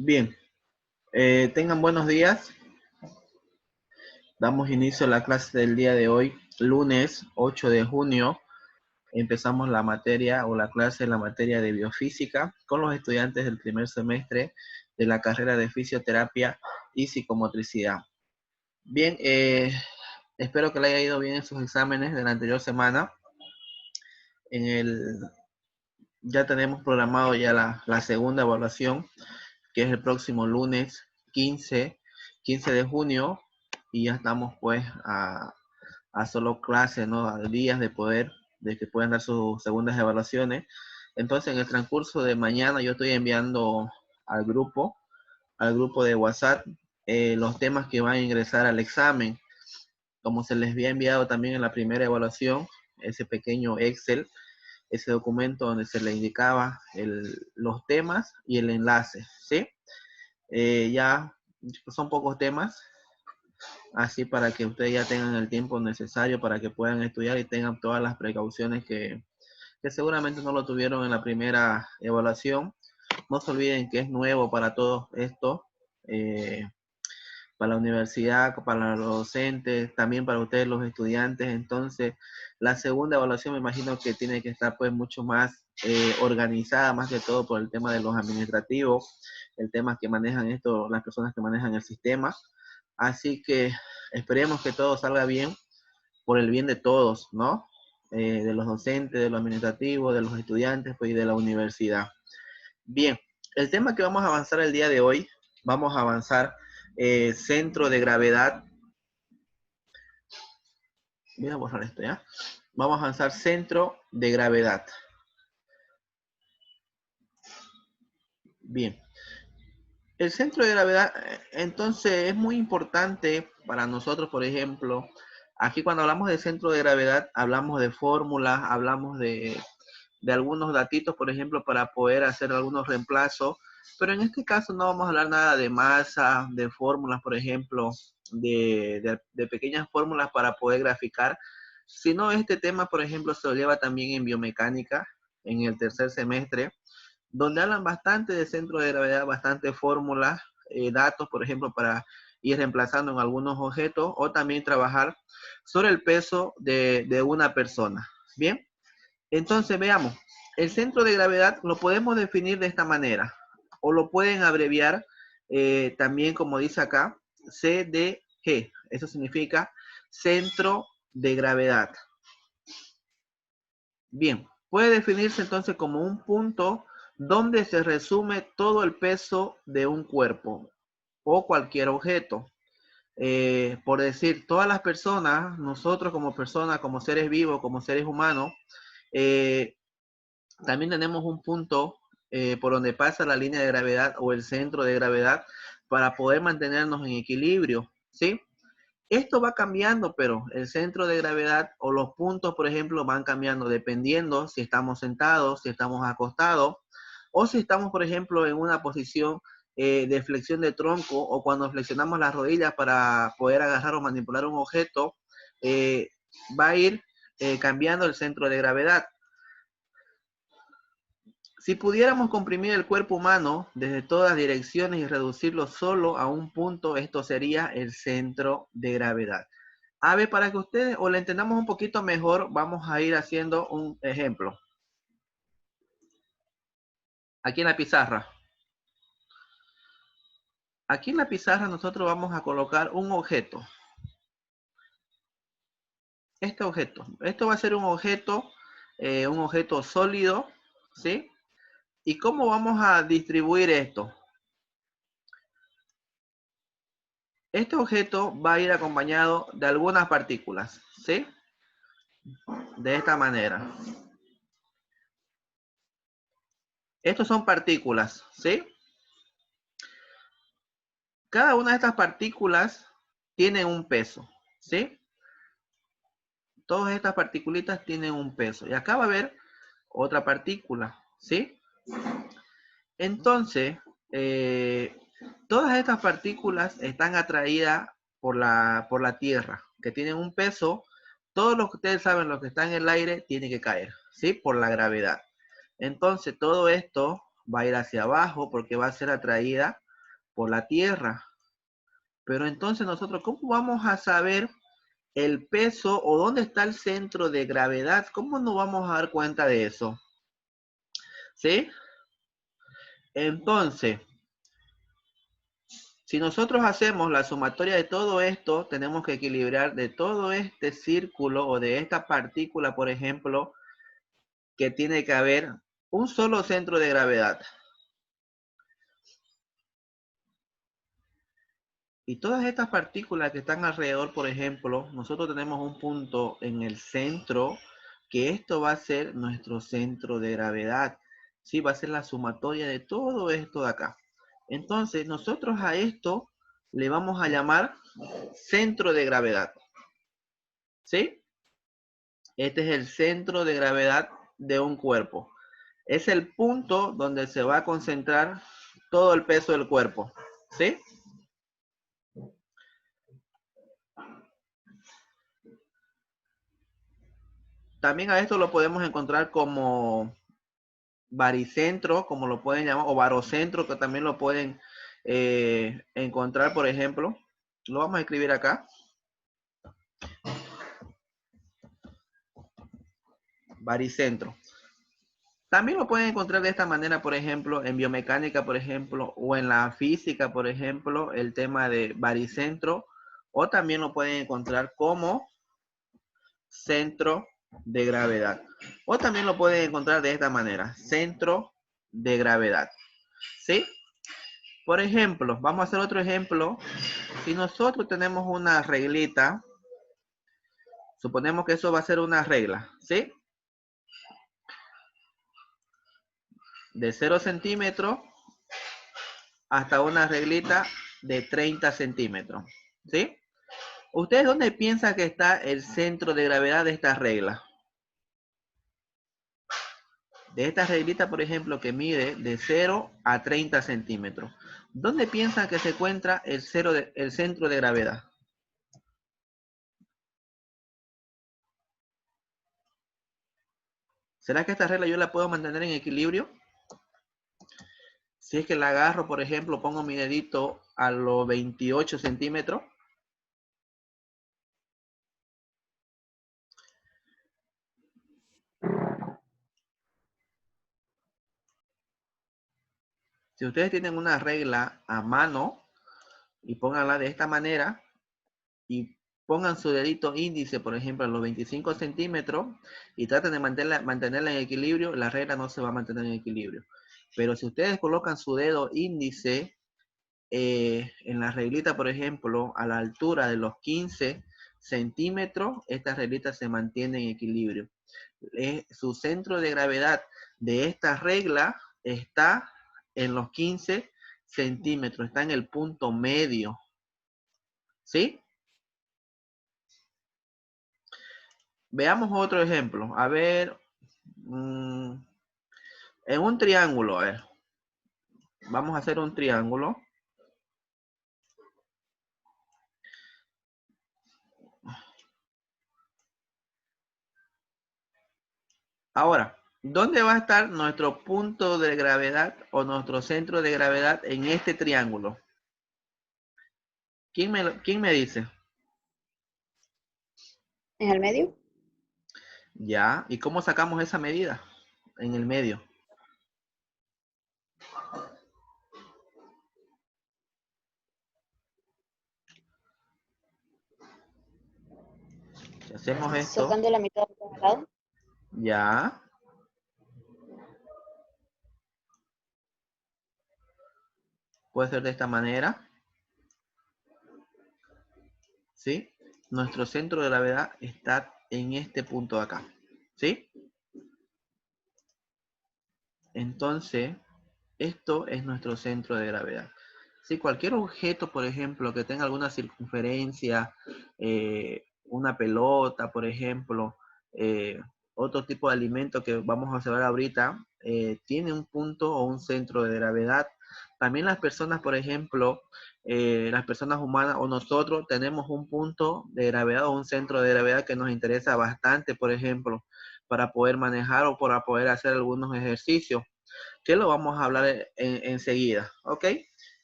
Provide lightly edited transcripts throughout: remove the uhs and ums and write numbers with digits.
Bien, tengan buenos días. Damos inicio a la clase del día de hoy, lunes 8 de junio. Empezamos la materia o la clase en la materia de biofísica con los estudiantes del primer semestre de la carrera de fisioterapia y psicomotricidad. Bien, espero que le haya ido bien en sus exámenes de la anterior semana. En el, ya tenemos programado ya la segunda evaluación, que es el próximo lunes 15 de junio, y ya estamos pues a solo clases, ¿no? A días de que puedan dar sus segundas evaluaciones. Entonces, en el transcurso de mañana yo estoy enviando al grupo de WhatsApp, los temas que van a ingresar al examen. Como se les había enviado también en la primera evaluación, ese pequeño Excel, ese documento donde se le indicaba los temas y el enlace, ¿sí? Ya son pocos temas, así para que ustedes ya tengan el tiempo necesario para que puedan estudiar y tengan todas las precauciones que seguramente no lo tuvieron en la primera evaluación. No se olviden que es nuevo para todos esto, eh, para la universidad, para los docentes, también para ustedes los estudiantes. Entonces, la segunda evaluación me imagino que tiene que estar pues mucho más organizada, más que todo por el tema de los administrativos, el tema que manejan esto, las personas que manejan el sistema. Así que esperemos que todo salga bien por el bien de todos, ¿no? De los docentes, de los administrativos, de los estudiantes pues, y de la universidad. Bien, el tema que vamos a avanzar el día de hoy, vamos a avanzar centro de gravedad. Voy a borrar esto ya. Vamos a avanzar centro de gravedad. Bien. El centro de gravedad, entonces, es muy importante para nosotros, por ejemplo, aquí cuando hablamos de centro de gravedad, hablamos de fórmulas, hablamos de algunos datitos, por ejemplo, para poder hacer algunos reemplazos, pero en este caso no vamos a hablar nada de masa, de fórmulas, por ejemplo, de pequeñas fórmulas para poder graficar, sino este tema, por ejemplo, se lo lleva también en biomecánica, en el tercer semestre, donde hablan bastante de centro de gravedad, bastante fórmulas, datos, por ejemplo, para ir reemplazando en algunos objetos, o también trabajar sobre el peso de una persona. Bien, entonces veamos, el centro de gravedad lo podemos definir de esta manera, o lo pueden abreviar también como dice acá, CDG, eso significa centro de gravedad. Bien, puede definirse entonces como un punto donde se resume todo el peso de un cuerpo o cualquier objeto. Por decir, todas las personas, nosotros como personas, como seres vivos, como seres humanos, eh, también tenemos un punto por donde pasa la línea de gravedad o el centro de gravedad para poder mantenernos en equilibrio, ¿sí? Esto va cambiando, pero el centro de gravedad o los puntos, por ejemplo, van cambiando dependiendo si estamos sentados, si estamos acostados, o si estamos, por ejemplo, en una posición de flexión de tronco, o cuando flexionamos las rodillas para poder agarrar o manipular un objeto, eh, va a ir cambiando el centro de gravedad. Si pudiéramos comprimir el cuerpo humano desde todas direcciones y reducirlo solo a un punto, esto sería el centro de gravedad. A ver, para que ustedes o le entendamos un poquito mejor, vamos a ir haciendo un ejemplo. Aquí en la pizarra. Aquí en la pizarra nosotros vamos a colocar un objeto. Este objeto. Esto va a ser un objeto sólido, ¿sí? ¿Y cómo vamos a distribuir esto? Este objeto va a ir acompañado de algunas partículas, ¿sí? De esta manera. Estos son partículas, ¿sí? Cada una de estas partículas tiene un peso, ¿sí? Todas estas particulitas tienen un peso. Y acá va a haber otra partícula, ¿sí? Entonces, eh, todas estas partículas están atraídas por la Tierra, que tienen un peso. Todo lo que ustedes saben, lo que está en el aire, tiene que caer, ¿sí? Por la gravedad. Entonces, todo esto va a ir hacia abajo porque va a ser atraída por la Tierra. Pero entonces nosotros, ¿cómo vamos a saber el peso o dónde está el centro de gravedad? ¿Cómo nos vamos a dar cuenta de eso? ¿Sí? Entonces, si nosotros hacemos la sumatoria de todo esto, tenemos que equilibrar de todo este círculo o de esta partícula, por ejemplo, que tiene que haber un solo centro de gravedad. Y todas estas partículas que están alrededor, por ejemplo, nosotros tenemos un punto en el centro, que esto va a ser nuestro centro de gravedad. Sí, va a ser la sumatoria de todo esto de acá. Entonces, nosotros a esto le vamos a llamar centro de gravedad. ¿Sí? Este es el centro de gravedad de un cuerpo. Es el punto donde se va a concentrar todo el peso del cuerpo. ¿Sí? También a esto lo podemos encontrar como baricentro, como lo pueden llamar, o barocentro, que también lo pueden encontrar, por ejemplo. Lo vamos a escribir acá. Baricentro. También lo pueden encontrar de esta manera, por ejemplo, en biomecánica, por ejemplo, o en la física, por ejemplo, el tema de baricentro, o también lo pueden encontrar como centro de gravedad. O también lo pueden encontrar de esta manera, centro de gravedad. ¿Sí? Por ejemplo, vamos a hacer otro ejemplo. Si nosotros tenemos una reglita, suponemos que eso va a ser una regla, ¿sí? De 0 centímetros hasta una reglita de 30 centímetros, ¿sí? ¿Ustedes dónde piensan que está el centro de gravedad de esta regla? De esta reglita, por ejemplo, que mide de 0 a 30 centímetros. ¿Dónde piensan que se encuentra el centro de gravedad? ¿Será que esta regla yo la puedo mantener en equilibrio? Si es que la agarro, por ejemplo, pongo mi dedito a los 28 centímetros. Si ustedes tienen una regla a mano y pónganla de esta manera y pongan su dedito índice, por ejemplo, a los 25 centímetros y traten de mantenerla en equilibrio, la regla no se va a mantener en equilibrio. Pero si ustedes colocan su dedo índice en la reglita, por ejemplo, a la altura de los 15 centímetros, esta reglita se mantiene en equilibrio. Su centro de gravedad de esta regla está en los 15 centímetros, está en el punto medio. ¿Sí? Veamos otro ejemplo. A ver, en un triángulo, a ver. Vamos a hacer un triángulo. Ahora, ¿dónde va a estar nuestro punto de gravedad o nuestro centro de gravedad en este triángulo? ¿Quién me dice? ¿En el medio? Ya, ¿y cómo sacamos esa medida? En el medio. Si hacemos esto, Sacando la mitad de cada lado. ya. Puede ser de esta manera. ¿Sí? Nuestro centro de gravedad está en este punto de acá. ¿Sí? Entonces, esto es nuestro centro de gravedad. Si cualquier objeto, por ejemplo, que tenga alguna circunferencia, una pelota, por ejemplo, otro tipo de alimento que vamos a observar ahorita, tiene un punto o un centro de gravedad. También las personas, por ejemplo, las personas humanas o nosotros tenemos un punto de gravedad o un centro de gravedad que nos interesa bastante, por ejemplo, para poder manejar o para poder hacer algunos ejercicios que lo vamos a hablar enseguida, ¿ok?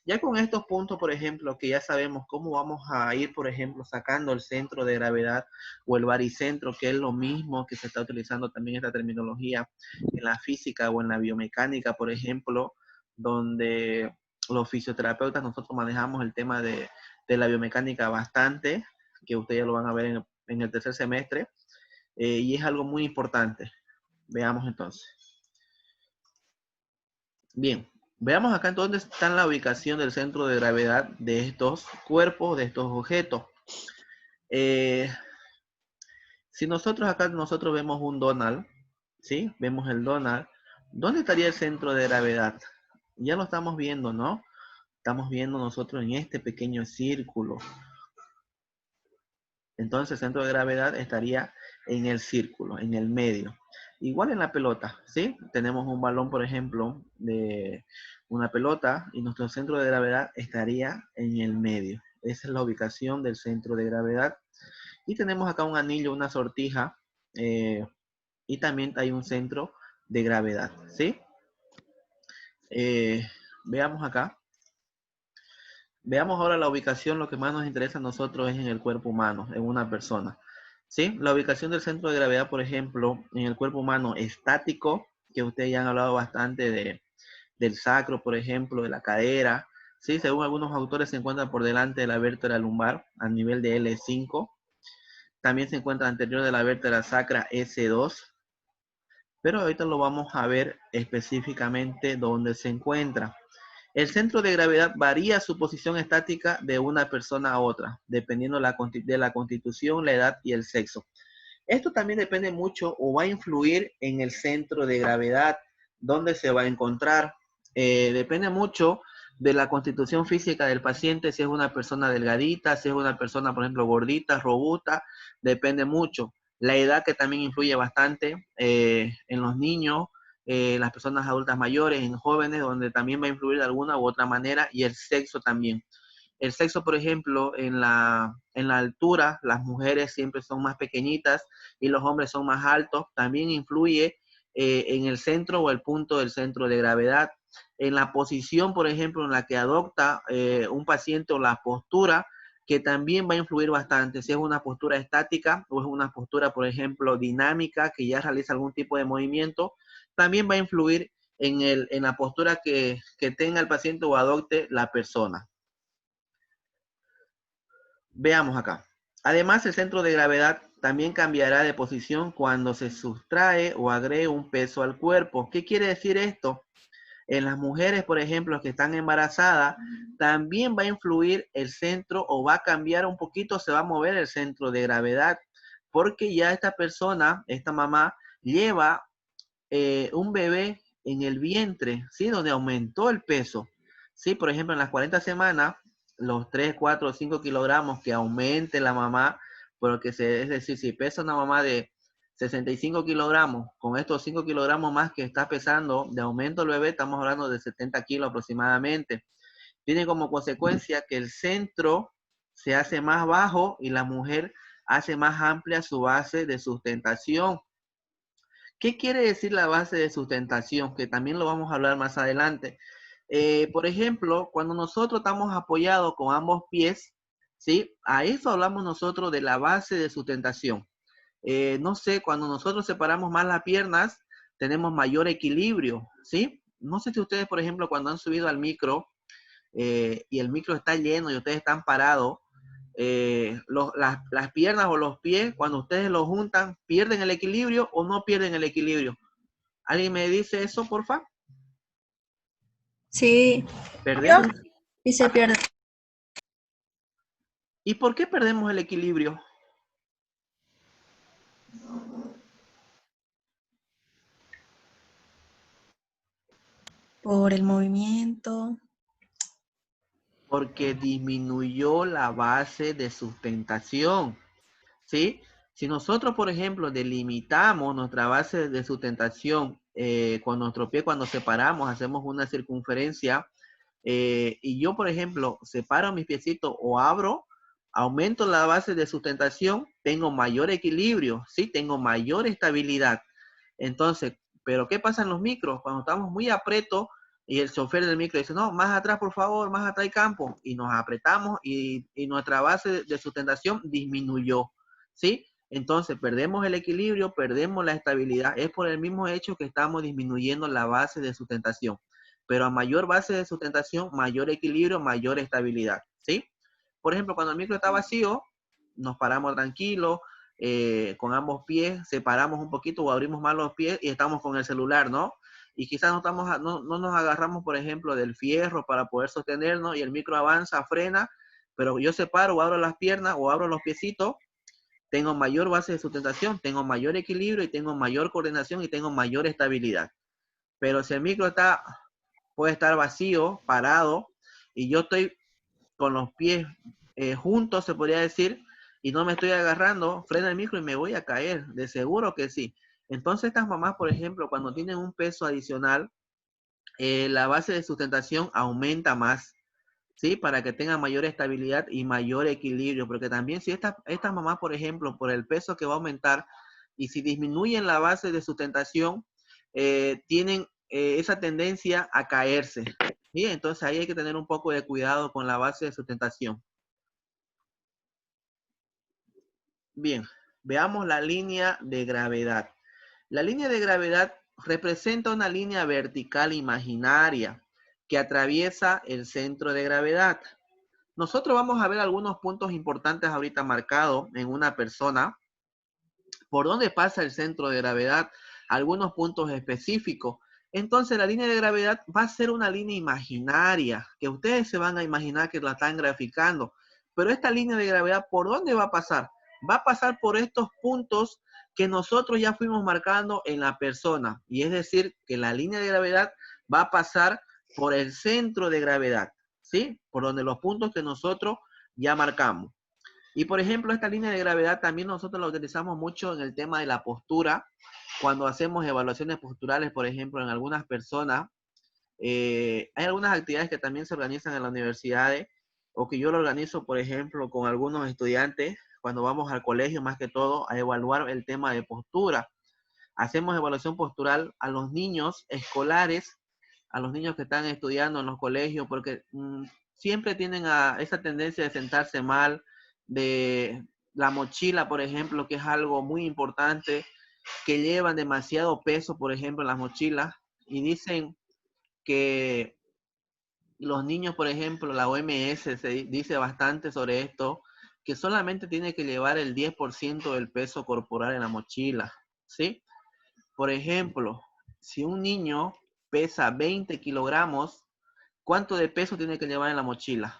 Ya con estos puntos, por ejemplo, que ya sabemos cómo vamos a ir, por ejemplo, sacando el centro de gravedad o el baricentro, que es lo mismo que se está utilizando también esta terminología en la física o en la biomecánica, por ejemplo, donde los fisioterapeutas nosotros manejamos el tema de la biomecánica bastante, que ustedes ya lo van a ver en el tercer semestre, y es algo muy importante. Veamos entonces. Bien, veamos acá en dónde está la ubicación del centro de gravedad de estos cuerpos, de estos objetos. Eh, si nosotros vemos un Donald, ¿sí? Vemos el Donald. ¿Dónde estaría el centro de gravedad? Ya lo estamos viendo, ¿no? Estamos viendo nosotros en este pequeño círculo. Entonces el centro de gravedad estaría en el círculo, en el medio. Igual en la pelota, ¿sí? Tenemos un balón, por ejemplo, de una pelota y nuestro centro de gravedad estaría en el medio. Esa es la ubicación del centro de gravedad. Y tenemos acá un anillo, una sortija, y también hay un centro de gravedad, ¿sí? Veamos acá. Veamos ahora la ubicación, lo que más nos interesa a nosotros es en el cuerpo humano, en una persona. ¿Sí? La ubicación del centro de gravedad, por ejemplo, en el cuerpo humano estático, que ustedes ya han hablado bastante del sacro, por ejemplo, de la cadera. ¿Sí? Según algunos autores se encuentra por delante de la vértebra lumbar a nivel de L5. También se encuentra anterior de la vértebra sacra S2. Pero ahorita lo vamos a ver específicamente dónde se encuentra. El centro de gravedad varía su posición estática de una persona a otra, dependiendo de la constitución, la edad y el sexo. Esto también depende mucho o va a influir en el centro de gravedad, dónde se va a encontrar. Depende mucho de la constitución física del paciente, si es una persona delgadita, si es una persona, por ejemplo, gordita, robusta, depende mucho. La edad que también influye bastante en los niños, las personas adultas mayores, en jóvenes, donde también va a influir de alguna u otra manera, y el sexo también. El sexo, por ejemplo, en la altura, las mujeres siempre son más pequeñitas y los hombres son más altos, también influye en el centro o el punto del centro de gravedad. En la posición, por ejemplo, en la que adopta un paciente o la postura, que también va a influir bastante, si es una postura estática o es una postura, por ejemplo, dinámica, que ya realiza algún tipo de movimiento, también va a influir en la postura que tenga el paciente o adopte la persona. Veamos acá. Además, el centro de gravedad también cambiará de posición cuando se sustrae o agregue un peso al cuerpo. ¿Qué quiere decir esto? En las mujeres, por ejemplo, que están embarazadas, también va a influir el centro o va a cambiar un poquito, se va a mover el centro de gravedad, porque ya esta persona, esta mamá, lleva un bebé en el vientre, ¿sí? Donde aumentó el peso. ¿Sí? Por ejemplo, en las 40 semanas, los 3, 4, 5 kilogramos que aumente la mamá, porque es decir, si pesa una mamá de 65 kilogramos, con estos 5 kilogramos más que está pesando de aumento el bebé, estamos hablando de 70 kilos aproximadamente. Tiene como consecuencia que el centro se hace más bajo y la mujer hace más amplia su base de sustentación. ¿Qué quiere decir la base de sustentación? Que también lo vamos a hablar más adelante. Por ejemplo, cuando nosotros estamos apoyados con ambos pies, ¿sí? A eso hablamos nosotros de la base de sustentación. No sé, cuando nosotros separamos más las piernas, tenemos mayor equilibrio, ¿sí? No sé si ustedes, por ejemplo, cuando han subido al micro y el micro está lleno y ustedes están parados, las piernas o los pies, cuando ustedes los juntan, ¿pierden el equilibrio o no pierden el equilibrio? ¿Alguien me dice eso, porfa? Sí, ¿Perdemos? y se pierde. ¿Y por qué perdemos el equilibrio? Por el movimiento. Porque disminuyó la base de sustentación, ¿sí? Si nosotros, por ejemplo, delimitamos nuestra base de sustentación con nuestro pie, cuando separamos, hacemos una circunferencia, y yo, por ejemplo, separo mis piecitos o abro, aumento la base de sustentación, tengo mayor equilibrio, ¿sí? Tengo mayor estabilidad. Entonces, ¿pero qué pasa en los micros? Cuando estamos muy apretos, Y el chofer del micro dice, no, más atrás, por favor, más atrás hay campo. Y nos apretamos y nuestra base de sustentación disminuyó, ¿sí? Entonces, perdemos el equilibrio, perdemos la estabilidad. Es por el mismo hecho que estamos disminuyendo la base de sustentación. Pero a mayor base de sustentación, mayor equilibrio, mayor estabilidad, ¿sí? Por ejemplo, cuando el micro está vacío, nos paramos tranquilos, con ambos pies, separamos un poquito o abrimos más los pies y estamos con el celular, ¿no? Y quizás no nos agarramos, por ejemplo, del fierro para poder sostenernos y el micro avanza, frena, pero yo separo o abro las piernas o abro los piecitos, tengo mayor base de sustentación, tengo mayor equilibrio y tengo mayor coordinación y tengo mayor estabilidad. Pero si el micro puede estar vacío, parado, y yo estoy con los pies juntos, se podría decir, y no me estoy agarrando, frena el micro y me voy a caer, de seguro que sí. Entonces estas mamás, por ejemplo, cuando tienen un peso adicional, la base de sustentación aumenta más, ¿sí? Para que tengan mayor estabilidad y mayor equilibrio, porque también si estas mamás, por ejemplo, por el peso que va a aumentar, y si disminuyen la base de sustentación, tienen esa tendencia a caerse, ¿sí? Entonces ahí hay que tener un poco de cuidado con la base de sustentación. Bien, veamos la línea de gravedad. La línea de gravedad representa una línea vertical imaginaria que atraviesa el centro de gravedad. Nosotros vamos a ver algunos puntos importantes ahorita marcados en una persona. ¿Por dónde pasa el centro de gravedad? Algunos puntos específicos. Entonces la línea de gravedad va a ser una línea imaginaria, que ustedes se van a imaginar que la están graficando. Pero esta línea de gravedad, ¿por dónde va a pasar? Va a pasar por estos puntos que nosotros ya fuimos marcando en la persona. Y es decir, que la línea de gravedad va a pasar por el centro de gravedad, ¿sí? Por donde los puntos que nosotros ya marcamos. Y por ejemplo, esta línea de gravedad también nosotros la utilizamos mucho en el tema de la postura. Cuando hacemos evaluaciones posturales, por ejemplo, en algunas personas, hay algunas actividades que también se organizan en las universidades o que yo lo organizo, por ejemplo, con algunos estudiantes cuando vamos al colegio, más que todo, a evaluar el tema de postura. Hacemos evaluación postural a los niños escolares, a los niños que están estudiando en los colegios, porque siempre tienen esa tendencia de sentarse mal, de la mochila, por ejemplo, que es algo muy importante, que llevan demasiado peso, por ejemplo, en las mochilas, y dicen que los niños, por ejemplo, la OMS dice bastante sobre esto, que solamente tiene que llevar el 10% del peso corporal en la mochila, ¿sí? Por ejemplo, si un niño pesa 20 kilogramos, ¿cuánto de peso tiene que llevar en la mochila?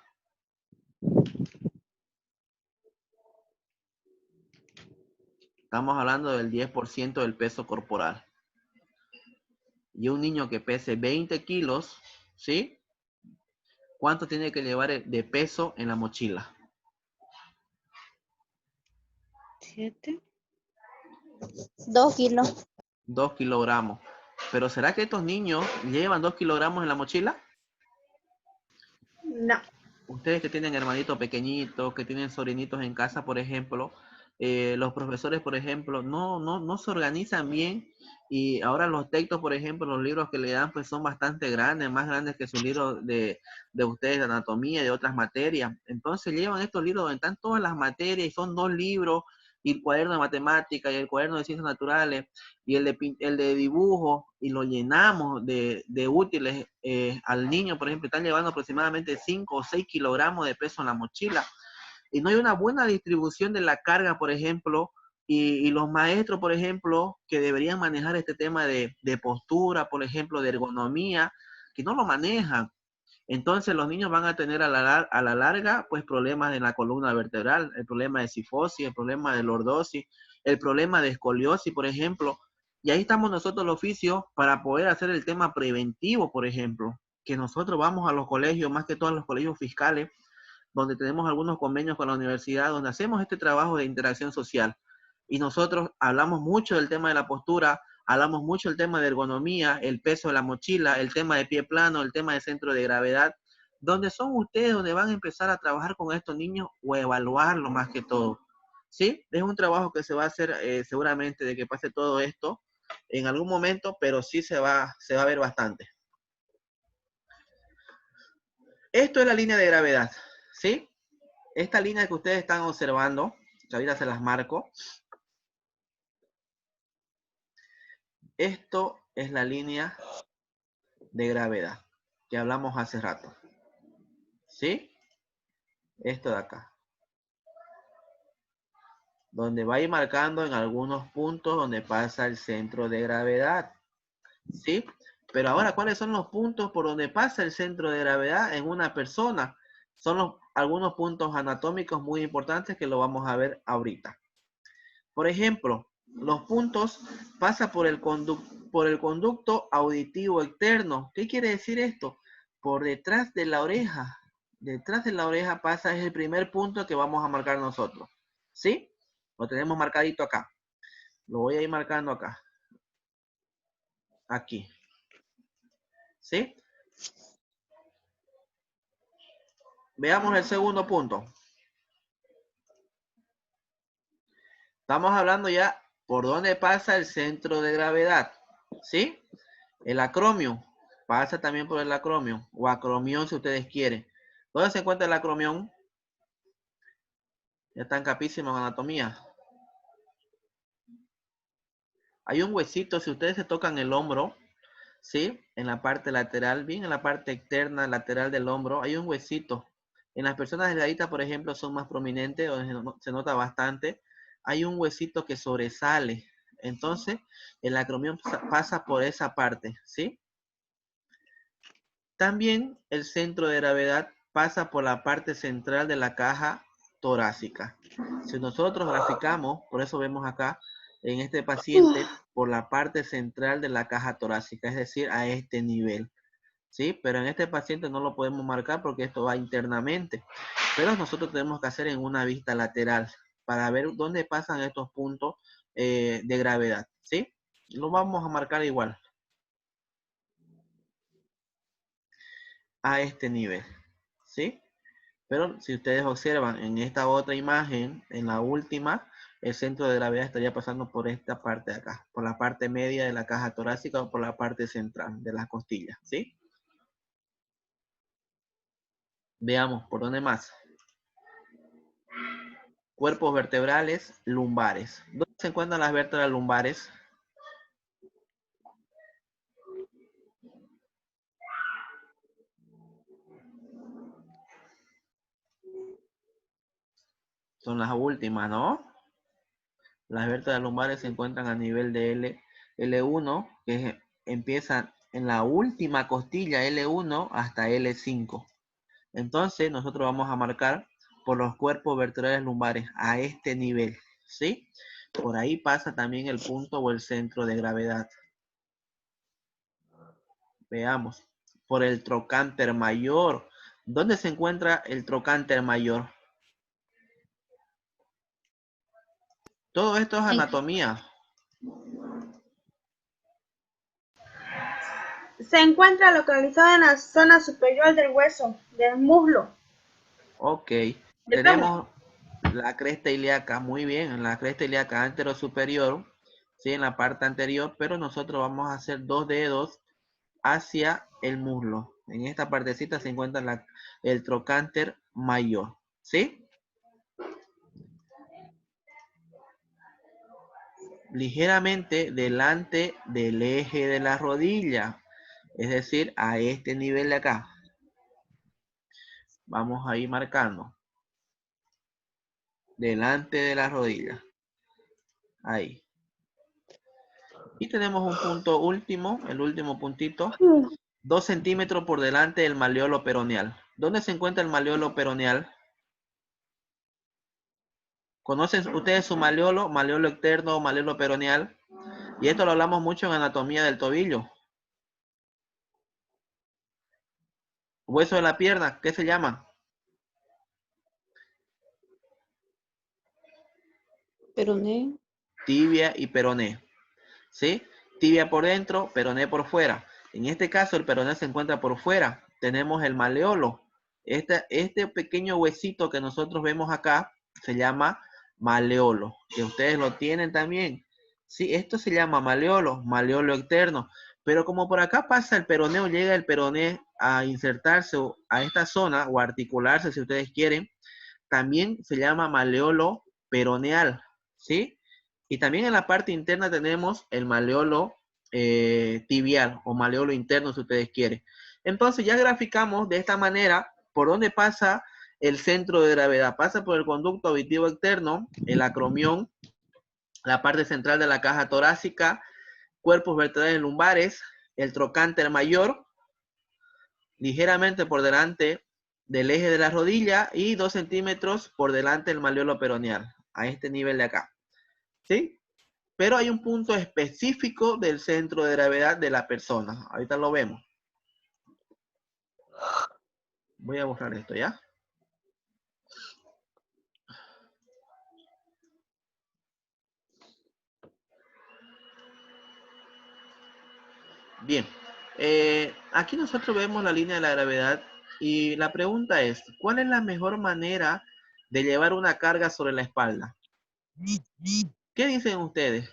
Estamos hablando del 10% del peso corporal. Y un niño que pese 20 kilos, ¿sí? ¿Cuánto tiene que llevar de peso en la mochila? 7. 2 kilos. 2 kilogramos. Pero ¿será que estos niños llevan 2 kilogramos en la mochila? No. Ustedes que tienen hermanitos pequeñitos, que tienen sobrinitos en casa, por ejemplo, los profesores, por ejemplo, no se organizan bien y ahora los textos, por ejemplo, los libros que le dan, pues son bastante grandes, más grandes que su libro de ustedes de anatomía y de otras materias. Entonces llevan estos libros donde están todas las materias y son 2 libros y el cuaderno de matemáticas y el cuaderno de ciencias naturales y el de dibujo y lo llenamos de útiles al niño, por ejemplo, están llevando aproximadamente 5 o 6 kilogramos de peso en la mochila y no hay una buena distribución de la carga, por ejemplo, y los maestros, por ejemplo, que deberían manejar este tema de postura, por ejemplo, de ergonomía, que no lo manejan. Entonces los niños van a tener a la larga pues problemas en la columna vertebral, el problema de cifosis, el problema de lordosis, el problema de escoliosis, por ejemplo. Y ahí estamos nosotros el oficio para poder hacer el tema preventivo, por ejemplo, que nosotros vamos a los colegios, más que todos los colegios fiscales, donde tenemos algunos convenios con la universidad, donde hacemos este trabajo de interacción social. Y nosotros hablamos mucho del tema de la postura, hablamos mucho del tema de ergonomía, el peso de la mochila, el tema de pie plano, el tema de centro de gravedad, donde son ustedes donde van a empezar a trabajar con estos niños o evaluarlo más que todo. ¿Sí? Es un trabajo que se va a hacer seguramente de que pase todo esto en algún momento, pero sí se va a ver bastante. Esto es la línea de gravedad, ¿sí? Esta línea que ustedes están observando, que ahorita se las marco. Esto es la línea de gravedad que hablamos hace rato, ¿sí? Esto de acá. Donde va a ir marcando en algunos puntos donde pasa el centro de gravedad, ¿sí? Pero ahora, ¿cuáles son los puntos por donde pasa el centro de gravedad en una persona? Son algunos puntos anatómicos muy importantes que lo vamos a ver ahorita. Por ejemplo, los puntos pasa por el conducto auditivo externo. ¿Qué quiere decir esto? Por detrás de la oreja. Detrás de la oreja pasa, es el primer punto que vamos a marcar nosotros. ¿Sí? Lo tenemos marcadito acá. Lo voy a ir marcando acá. Aquí. ¿Sí? Veamos el segundo punto. Estamos hablando ya por dónde pasa el centro de gravedad. ¿Sí? El acromio. Pasa también por el acromio. O acromión si ustedes quieren. ¿Dónde se encuentra el acromión? Ya están capísimos en anatomía. Hay un huesito, si ustedes se tocan el hombro, ¿sí? En la parte lateral, bien en la parte externa, lateral del hombro, hay un huesito. En las personas delgaditas, por ejemplo, son más prominentes, donde se nota bastante. Hay un huesito que sobresale. Entonces, el acromión pasa por esa parte, ¿sí? También el centro de gravedad pasa por la parte central de la caja torácica. Si nosotros graficamos, por eso vemos acá en este paciente, por la parte central de la caja torácica, es decir, a este nivel. ¿Sí? Pero en este paciente no lo podemos marcar porque esto va internamente. Pero nosotros tenemos que hacer en una vista lateral para ver dónde pasan estos puntos de gravedad. ¿Sí? Lo vamos a marcar igual. A este nivel. ¿Sí? Pero si ustedes observan en esta otra imagen, en la última, el centro de gravedad estaría pasando por esta parte de acá, por la parte media de la caja torácica o por la parte central de las costillas, ¿sí? Veamos, ¿por dónde más? Cuerpos vertebrales lumbares. ¿Dónde se encuentran las vértebras lumbares? Son las últimas, ¿no? Las vértebras lumbares se encuentran a nivel de L1, que empieza en la última costilla L1 hasta L5. Entonces nosotros vamos a marcar por los cuerpos vertebrales lumbares a este nivel, ¿sí? Por ahí pasa también el punto o el centro de gravedad. Veamos. Por el trocánter mayor. ¿Dónde se encuentra el trocánter mayor? Todo esto es anatomía. Se encuentra localizado en la zona superior del hueso, del muslo. Ok. Del Tenemos la cresta ilíaca, muy bien, en la cresta ilíaca anterosuperior, ¿sí? En la parte anterior, pero nosotros vamos a hacer dos dedos hacia el muslo. En esta partecita se encuentra el trocánter mayor, ¿sí? Ligeramente delante del eje de la rodilla, es decir, a este nivel de acá. Vamos a ir marcando. Delante de la rodilla. Ahí. Y tenemos un punto último, el último puntito. 2 centímetros por delante del maleolo peroneal. ¿Dónde se encuentra el maleolo peroneal? ¿Conocen ustedes su maleolo? Maleolo externo o maleolo peroneal. Y esto lo hablamos mucho en anatomía del tobillo. Hueso de la pierna, ¿qué se llama? Peroné. Tibia y peroné. ¿Sí? Tibia por dentro, peroné por fuera. En este caso, el peroné se encuentra por fuera. Tenemos el maleolo. Este pequeño huesito que nosotros vemos acá se llama maleolo, que ustedes lo tienen también. Sí, esto se llama maleolo externo. Pero como por acá pasa el peroneo, llega el peroné a insertarse a esta zona o articularse, si ustedes quieren, también se llama maleolo peroneal, ¿sí? Y también en la parte interna tenemos el maleolo tibial o maleolo interno, si ustedes quieren. Entonces ya graficamos de esta manera por dónde pasa el centro de gravedad. Pasa por el conducto auditivo externo, el acromión, la parte central de la caja torácica, cuerpos vertebrales lumbares, el trocánter mayor, ligeramente por delante del eje de la rodilla y 2 centímetros por delante del maleolo peroneal, a este nivel de acá. ¿Sí? Pero hay un punto específico del centro de gravedad de la persona. Ahorita lo vemos. Voy a borrar esto, ¿ya? Bien. Aquí nosotros vemos la línea de la gravedad y la pregunta es, ¿cuál es la mejor manera de llevar una carga sobre la espalda? ¿Qué dicen ustedes?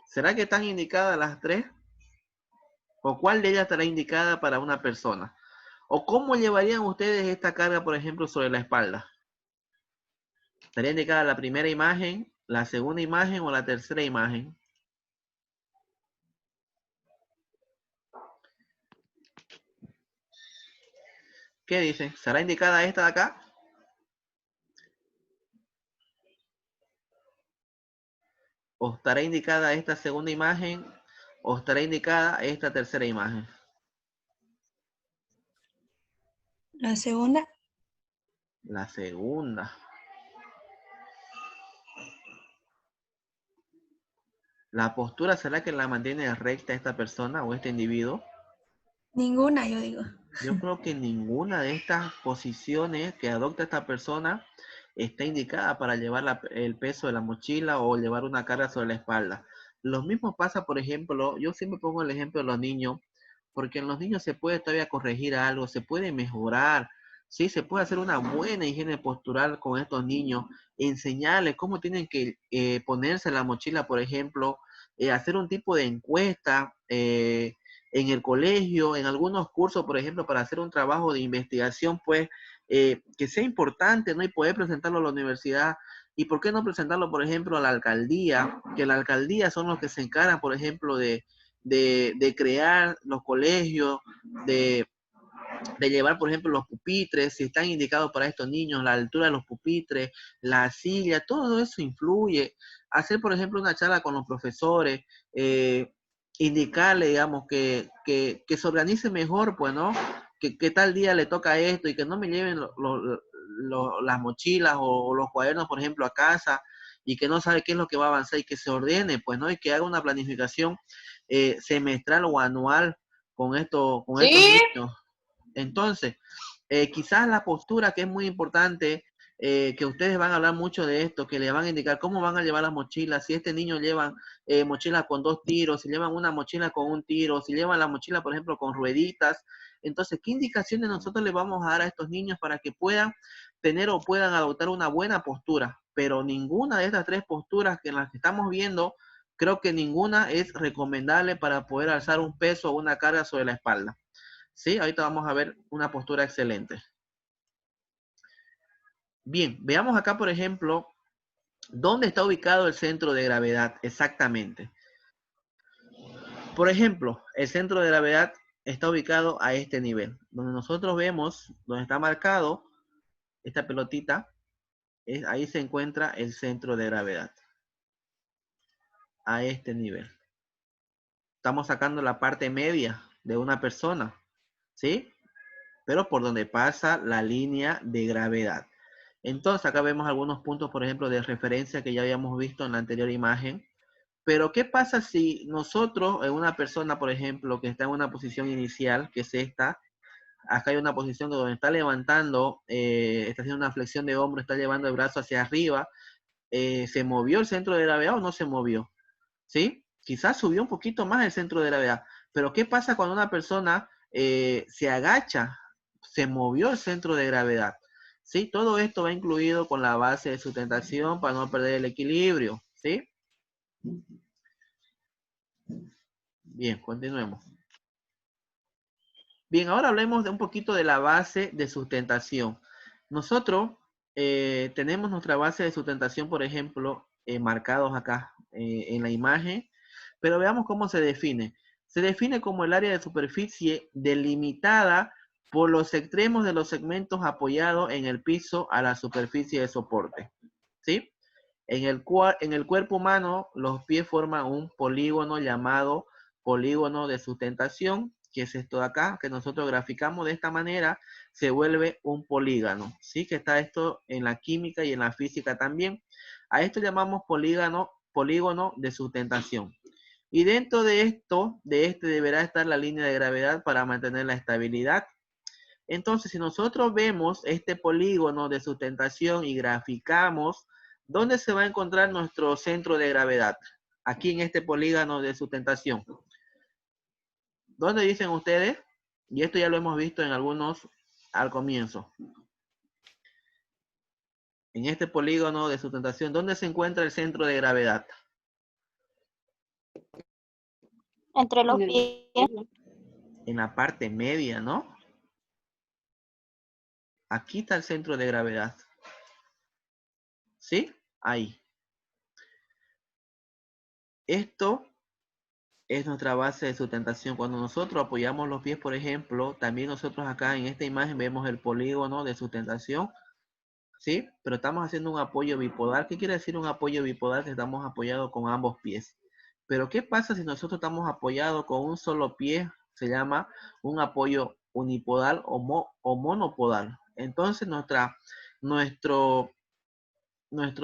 ¿Será que están indicadas las tres? ¿O cuál de ellas estará indicada para una persona? ¿O cómo llevarían ustedes esta carga, por ejemplo, sobre la espalda? ¿Estaría indicada la primera imagen, la segunda imagen o la tercera imagen? ¿Qué dicen? ¿Será indicada esta de acá? ¿O estará indicada esta segunda imagen? ¿O estará indicada esta tercera imagen? La segunda. La segunda. ¿La postura será que la mantiene recta esta persona o este individuo? Ninguna, yo digo. Yo creo que ninguna de estas posiciones que adopta esta persona está indicada para llevar el peso de la mochila o llevar una carga sobre la espalda. Lo mismo pasa, por ejemplo, yo siempre pongo el ejemplo de los niños, porque en los niños se puede todavía corregir algo, se puede mejorar, ¿sí? Se puede hacer una buena higiene postural con estos niños, enseñarles cómo tienen que ponerse la mochila, por ejemplo, hacer un tipo de encuesta, en el colegio, en algunos cursos, por ejemplo, para hacer un trabajo de investigación, pues, que sea importante, ¿no? Y poder presentarlo a la universidad. ¿Y por qué no presentarlo, por ejemplo, a la alcaldía? Que la alcaldía son los que se encargan, por ejemplo, de crear los colegios, de llevar, por ejemplo, los pupitres, si están indicados para estos niños, la altura de los pupitres, la silla, todo eso influye. Hacer, por ejemplo, una charla con los profesores, indicarle, digamos, que se organice mejor, pues, ¿no? Que tal día le toca esto y que no me lleven las mochilas o los cuadernos, por ejemplo, a casa y que no sabe qué es lo que va a avanzar y que se ordene, pues, ¿no? Y que haga una planificación semestral o anual con estos ¿Sí? niños. Entonces, quizás la postura que es muy importante, que ustedes van a hablar mucho de esto, que le van a indicar cómo van a llevar las mochilas, si este niño lleva mochila con 2 tiros, si llevan una mochila con 1 tiro, si llevan la mochila, por ejemplo, con rueditas. Entonces, ¿qué indicaciones nosotros le vamos a dar a estos niños para que puedan tener o puedan adoptar una buena postura? Pero ninguna de estas tres posturas que en las que estamos viendo, creo que ninguna es recomendable para poder alzar un peso o una carga sobre la espalda. Sí, ahorita vamos a ver una postura excelente. Bien, veamos acá, por ejemplo, dónde está ubicado el centro de gravedad exactamente. Por ejemplo, el centro de gravedad está ubicado a este nivel. Donde nosotros vemos, donde está marcado esta pelotita, ahí se encuentra el centro de gravedad. A este nivel. Estamos sacando la parte media de una persona, ¿sí? Pero por donde pasa la línea de gravedad. Entonces acá vemos algunos puntos, por ejemplo, de referencia que ya habíamos visto en la anterior imagen. Pero ¿qué pasa si nosotros, en una persona, por ejemplo, que está en una posición inicial, que es esta, acá hay una posición donde está levantando, está haciendo una flexión de hombro, está llevando el brazo hacia arriba, ¿se movió el centro de gravedad o no se movió? ¿Sí? Quizás subió un poquito más el centro de gravedad. Pero ¿qué pasa cuando una persona se agacha? Se movió el centro de gravedad. ¿Sí? Todo esto va incluido con la base de sustentación para no perder el equilibrio. ¿Sí? Bien, continuemos. Bien, ahora hablemos de un poquito de la base de sustentación. Nosotros tenemos nuestra base de sustentación, por ejemplo, marcados acá en la imagen, pero veamos cómo se define. Se define como el área de superficie delimitada por los extremos de los segmentos apoyados en el piso a la superficie de soporte. ¿Sí? En el cuerpo humano, los pies forman un polígono llamado polígono de sustentación, que es esto de acá, que nosotros graficamos de esta manera, se vuelve un polígono. ¿Sí? Que está esto en la química y en la física también. A esto llamamos polígono de sustentación. Y dentro de esto, de este deberá estar la línea de gravedad para mantener la estabilidad. Entonces, si nosotros vemos este polígono de sustentación y graficamos, ¿dónde se va a encontrar nuestro centro de gravedad? Aquí en este polígono de sustentación. ¿Dónde dicen ustedes? Y esto ya lo hemos visto en algunos al comienzo. En este polígono de sustentación, ¿dónde se encuentra el centro de gravedad? Entre los En el pies. medio. En la parte media, ¿no? Aquí está el centro de gravedad. ¿Sí? Ahí. Esto es nuestra base de sustentación. Cuando nosotros apoyamos los pies, por ejemplo, también nosotros acá en esta imagen vemos el polígono de sustentación, ¿sí? Pero estamos haciendo un apoyo bipodal. ¿Qué quiere decir un apoyo bipodal? Que estamos apoyados con ambos pies. Pero ¿qué pasa si nosotros estamos apoyados con un solo pie? Se llama un apoyo unipodal o monopodal. Entonces nuestro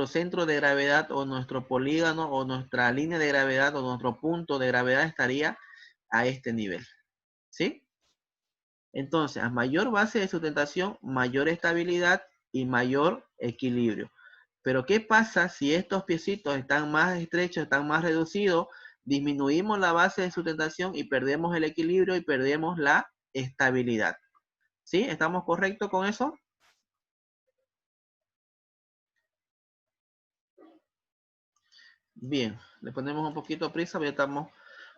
centro de gravedad o nuestro polígono o nuestra línea de gravedad o nuestro punto de gravedad estaría a este nivel, ¿sí? Entonces, a mayor base de sustentación, mayor estabilidad y mayor equilibrio. Pero ¿qué pasa si estos piecitos están más estrechos, están más reducidos? Disminuimos la base de sustentación y perdemos el equilibrio y perdemos la estabilidad. ¿Sí? ¿Estamos correctos con eso? Bien, le ponemos un poquito de prisa, pero ya estamos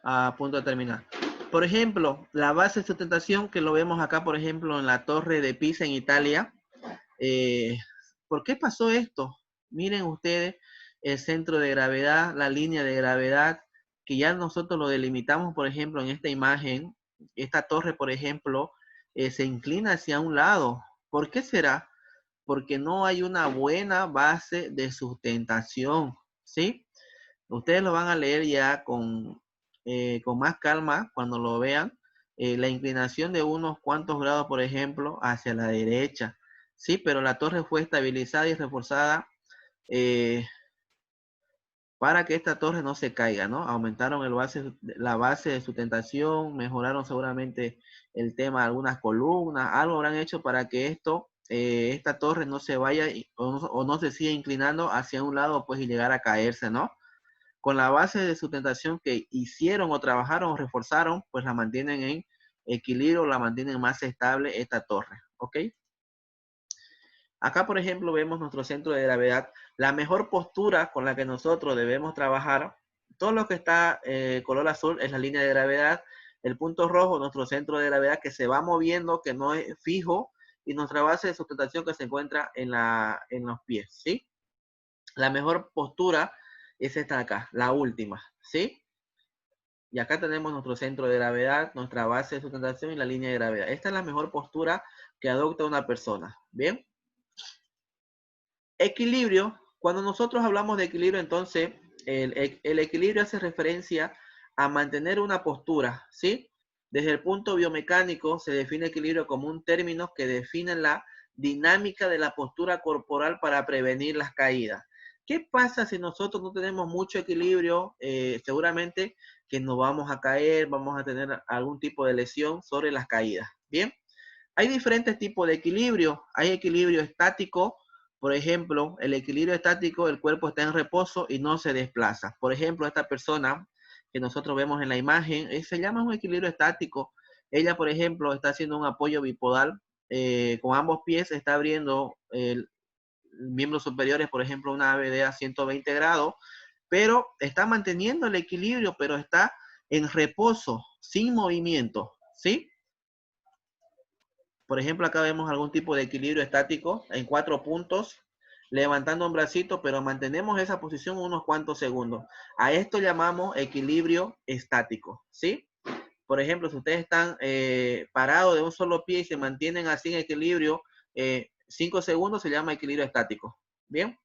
a punto de terminar. Por ejemplo, la base de sustentación que lo vemos acá, por ejemplo, en la Torre de Pisa en Italia. ¿Por qué pasó esto? Miren ustedes el centro de gravedad, la línea de gravedad, que ya nosotros lo delimitamos, por ejemplo, en esta imagen. Esta torre, por ejemplo, se inclina hacia un lado. ¿Por qué será? Porque no hay una buena base de sustentación, ¿sí? Ustedes lo van a leer ya con más calma cuando lo vean. La inclinación de unos cuantos grados, por ejemplo, hacia la derecha. Sí, pero la torre fue estabilizada y reforzada para que esta torre no se caiga, ¿no? Aumentaron la base de sustentación, mejoraron seguramente el tema de algunas columnas, algo habrán hecho para que esta torre no se vaya o no se siga inclinando hacia un lado, pues, y llegar a caerse, ¿no? Con la base de sustentación que hicieron o trabajaron o reforzaron, pues la mantienen en equilibrio, la mantienen más estable esta torre, ¿ok? Acá, por ejemplo, vemos nuestro centro de gravedad. La mejor postura con la que nosotros debemos trabajar, todo lo que está color azul es la línea de gravedad, el punto rojo, nuestro centro de gravedad que se va moviendo, que no es fijo, y nuestra base de sustentación que se encuentra en los pies, ¿sí? La mejor postura es esta de acá, la última, ¿sí? Y acá tenemos nuestro centro de gravedad, nuestra base de sustentación y la línea de gravedad. Esta es la mejor postura que adopta una persona, ¿bien? Equilibrio. Cuando nosotros hablamos de equilibrio, entonces, el equilibrio hace referencia a mantener una postura, ¿sí? Desde el punto biomecánico se define equilibrio como un término que define la dinámica de la postura corporal para prevenir las caídas. ¿Qué pasa si nosotros no tenemos mucho equilibrio? Seguramente que nos vamos a caer, vamos a tener algún tipo de lesión sobre las caídas. Bien, hay diferentes tipos de equilibrio. Hay equilibrio estático. Por ejemplo, el equilibrio estático, el cuerpo está en reposo y no se desplaza. Por ejemplo, esta persona que nosotros vemos en la imagen, se llama un equilibrio estático. Ella, por ejemplo, está haciendo un apoyo bipodal. Con ambos pies está abriendo miembros superiores, por ejemplo, una ABD a 120 grados, pero está manteniendo el equilibrio, pero está en reposo, sin movimiento, ¿sí? Por ejemplo, acá vemos algún tipo de equilibrio estático en 4 puntos, levantando un bracito, pero mantenemos esa posición unos cuantos segundos. A esto llamamos equilibrio estático, ¿sí? Por ejemplo, si ustedes están parados de un solo pie y se mantienen así en equilibrio 5 segundos, se llama equilibrio estático, ¿bien?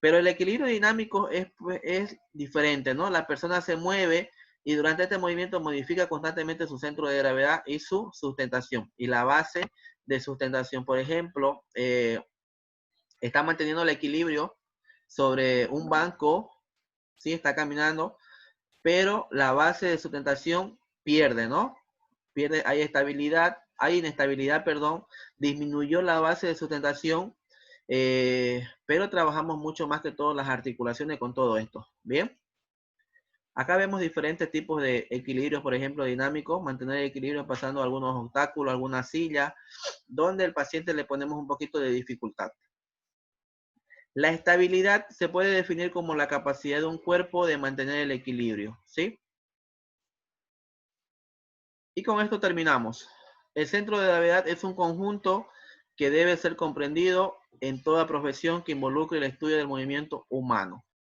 Pero el equilibrio dinámico es diferente, ¿no? La persona se mueve y durante este movimiento modifica constantemente su centro de gravedad y su sustentación. Y la base de sustentación, por ejemplo, está manteniendo el equilibrio sobre un banco, ¿sí? Está caminando, pero la base de sustentación pierde, ¿no? Pierde, hay inestabilidad, perdón, disminuyó la base de sustentación, pero trabajamos mucho más que todo las articulaciones con todo esto, ¿bien? Acá vemos diferentes tipos de equilibrios, por ejemplo, dinámicos, mantener el equilibrio pasando algunos obstáculos, alguna silla, donde el paciente le ponemos un poquito de dificultad. La estabilidad se puede definir como la capacidad de un cuerpo de mantener el equilibrio, ¿sí? Y con esto terminamos. El centro de gravedad es un conjunto que debe ser comprendido en toda profesión que involucre el estudio del movimiento humano.